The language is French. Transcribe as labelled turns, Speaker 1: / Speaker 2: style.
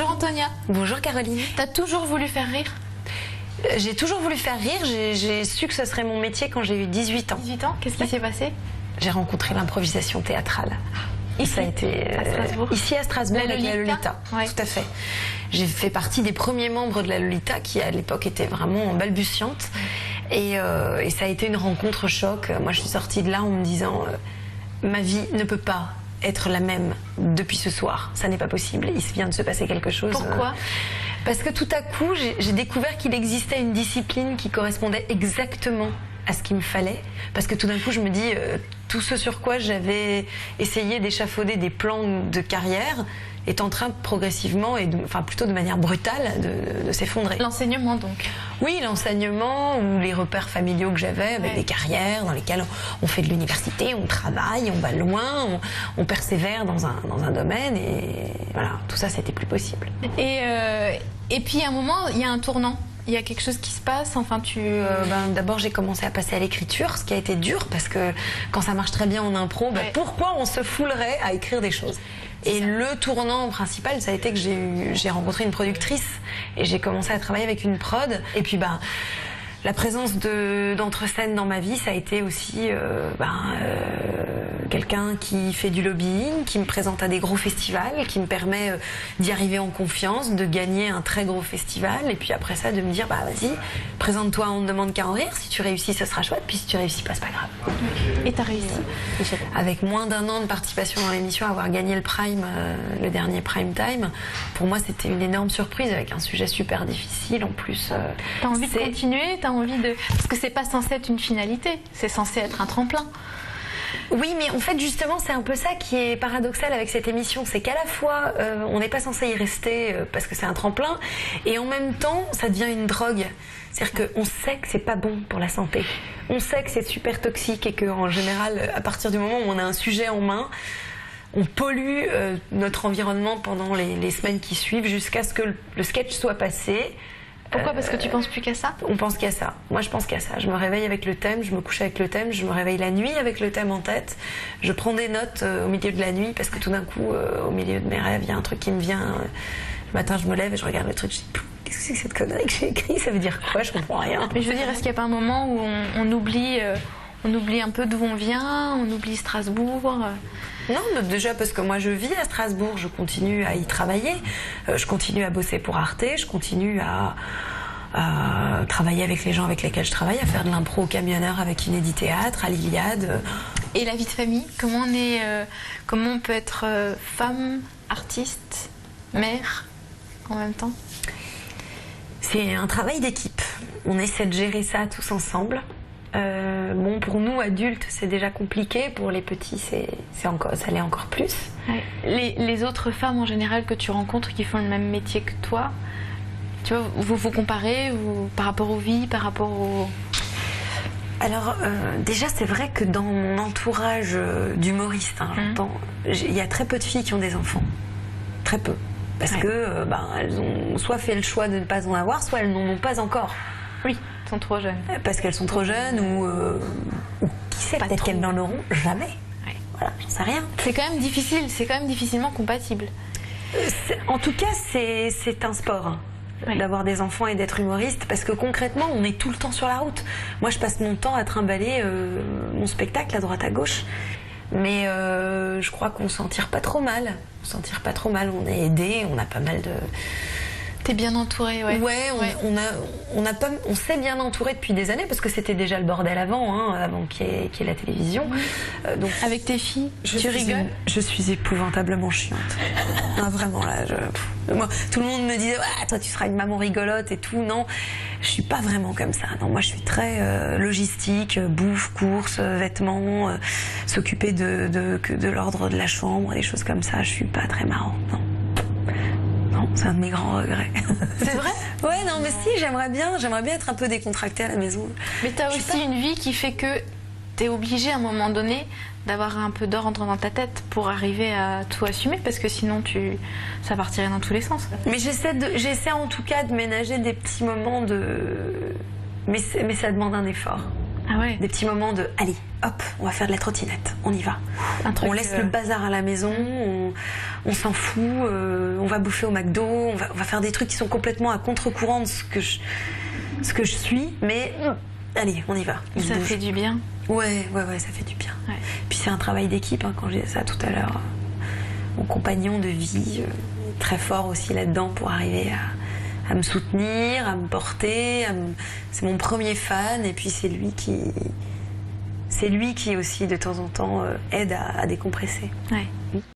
Speaker 1: Bonjour Antonia.
Speaker 2: Bonjour Caroline.
Speaker 1: T'as toujours voulu faire rire?
Speaker 2: J'ai toujours voulu faire rire, j'ai su que ce serait mon métier quand j'ai eu 18 ans.
Speaker 1: 18 ans, qu'est-ce qui s'est passé?
Speaker 2: J'ai rencontré l'improvisation théâtrale.
Speaker 1: Ici,
Speaker 2: ça a été
Speaker 1: à Strasbourg.
Speaker 2: Ici à Strasbourg avec la Lolita.
Speaker 1: Ouais.
Speaker 2: Tout à fait. J'ai fait partie des premiers membres de la Lolita qui à l'époque était vraiment balbutiante. Et ça a été une rencontre choc. Moi je suis sortie de là en me disant ma vie ne peut pas être la même depuis ce soir. Ça n'est pas possible. Il vient de se passer quelque chose.
Speaker 1: Pourquoi?
Speaker 2: Parce que tout à coup j'ai découvert qu'il existait une discipline qui correspondait exactement à ce qu'il me fallait, parce que tout d'un coup je me dis tout ce sur quoi j'avais essayé d'échafauder des plans de carrière est en train progressivement, enfin plutôt de manière brutale, de s'effondrer.
Speaker 1: L'enseignement donc?
Speaker 2: Oui, l'enseignement ou les repères familiaux que j'avais avec des carrières dans lesquelles on fait de l'université, on travaille, on va loin, on persévère dans un domaine et voilà, tout ça c'était plus possible.
Speaker 1: Et puis à un moment il y a un tournant. Il y a quelque chose qui se passe, enfin
Speaker 2: D'abord j'ai commencé à passer à l'écriture, ce qui a été dur parce que quand ça marche très bien en impro, pourquoi on se foulerait à écrire des choses? Et le tournant principal, ça a été que j'ai rencontré une productrice et j'ai commencé à travailler avec une prod. Et puis la présence d'Entre-Scènes dans ma vie, ça a été aussi quelqu'un qui fait du lobbying, qui me présente à des gros festivals, qui me permet d'y arriver en confiance, de gagner un très gros festival, et puis après ça de me dire vas-y, présente-toi, on ne demande qu'à en rire, si tu réussis ça sera chouette, puis si tu réussis pas c'est pas grave.
Speaker 1: Et t'as réussi?
Speaker 2: Avec moins d'1 an de participation dans l'émission, avoir gagné le Prime, le dernier Prime Time, pour moi c'était une énorme surprise avec un sujet super difficile en plus.
Speaker 1: T'as envie de continuer? T'as envie de... Parce que c'est pas censé être une finalité, c'est censé être un tremplin.
Speaker 2: Oui, mais en fait, justement, c'est un peu ça qui est paradoxal avec cette émission. C'est qu'à la fois, on n'est pas censé y rester parce que c'est un tremplin, et en même temps, ça devient une drogue. C'est-à-dire qu'on sait que c'est pas bon pour la santé. On sait que c'est super toxique et qu'en général, à partir du moment où on a un sujet en main, on pollue notre environnement pendant les semaines qui suivent jusqu'à ce que le sketch soit passé.
Speaker 1: Pourquoi? Parce que tu penses plus qu'à ça?
Speaker 2: On pense qu'à ça. Moi, je pense qu'à ça. Je me réveille avec le thème, je me couche avec le thème, je me réveille la nuit avec le thème en tête. Je prends des notes au milieu de la nuit parce que tout d'un coup, au milieu de mes rêves, il y a un truc qui me vient. Le matin, je me lève et je regarde le truc, je dis qu'est-ce que c'est que cette connerie que j'ai écrit? Ça veut dire quoi? Je comprends rien.
Speaker 1: Mais je veux dire, est-ce qu'il n'y a pas un moment où on oublie un peu d'où on vient, on oublie Strasbourg?
Speaker 2: Non, déjà parce que moi je vis à Strasbourg, je continue à y travailler, je continue à bosser pour Arte, je continue à travailler avec les gens avec lesquels je travaille, à faire de l'impro au Camionneur avec Inédit Théâtre, à l'Iliade.
Speaker 1: Et la vie de famille, comment on peut être femme, artiste, mère en même temps?
Speaker 2: C'est un travail d'équipe, on essaie de gérer ça tous ensemble. Bon, pour nous adultes c'est déjà compliqué, pour les petits ça l'est encore plus.
Speaker 1: Ouais. Les autres femmes en général que tu rencontres qui font le même métier que toi, tu vois, vous comparez par rapport aux vies, par rapport aux...
Speaker 2: Alors déjà c'est vrai que dans mon entourage d'humoristes, j'entends, il y a très peu de filles qui ont des enfants, très peu, parce que elles ont soit fait le choix de ne pas en avoir, soit elles n'en ont pas encore.
Speaker 1: Oui, elles sont trop jeunes. Parce
Speaker 2: qu'elles sont trop jeunes ou qui sait, peut-être qu'elles n'en auront jamais. Ouais. Voilà, j'en sais rien.
Speaker 1: C'est quand même difficile, c'est quand même difficilement compatible.
Speaker 2: En tout cas, c'est un sport d'avoir des enfants et d'être humoriste, parce que concrètement, on est tout le temps sur la route. Moi, je passe mon temps à trimballer mon spectacle à droite à gauche. Mais je crois qu'on s'en tire pas trop mal. On est aidé, on a pas mal de...
Speaker 1: T'es bien entourée, ouais.
Speaker 2: Ouais, on s'est bien entouré depuis des années parce que c'était déjà le bordel avant qu'il y ait la télévision.
Speaker 1: Donc, avec tes filles, tu rigoles?
Speaker 2: Je suis épouvantablement chiante. Vraiment là, moi, tout le monde me disait toi tu seras une maman rigolote et tout. Non, je suis pas vraiment comme ça. Non, moi je suis très logistique, bouffe, courses, vêtements, s'occuper de l'ordre de la chambre, des choses comme ça. Je suis pas très marrante, non. C'est un de mes grands regrets.
Speaker 1: C'est vrai?
Speaker 2: Ouais, non, mais si, j'aimerais bien être un peu décontractée à la maison.
Speaker 1: Mais t'as aussi une vie qui fait que t'es obligée à un moment donné d'avoir un peu d'ordre dans ta tête pour arriver à tout assumer, parce que sinon ça partirait dans tous les sens.
Speaker 2: Mais j'essaie en tout cas de ménager des petits moments mais ça demande un effort.
Speaker 1: Ah ouais.
Speaker 2: Des petits moments de allez, hop, on va faire de la trottinette, on y va. On laisse le bazar à la maison, on s'en fout, on va bouffer au McDo, on va faire des trucs qui sont complètement à contre-courant de ce que je suis, mais allez, on y va.
Speaker 1: Ça fait du bien.
Speaker 2: Ouais, ça fait du bien.
Speaker 1: Ouais.
Speaker 2: Puis c'est un travail d'équipe, hein, quand je disais ça tout à l'heure. Mon compagnon de vie est très fort aussi là-dedans pour arriver à me soutenir, à me porter. C'est mon premier fan, et puis c'est lui qui aussi de temps en temps aide à décompresser.
Speaker 1: Ouais.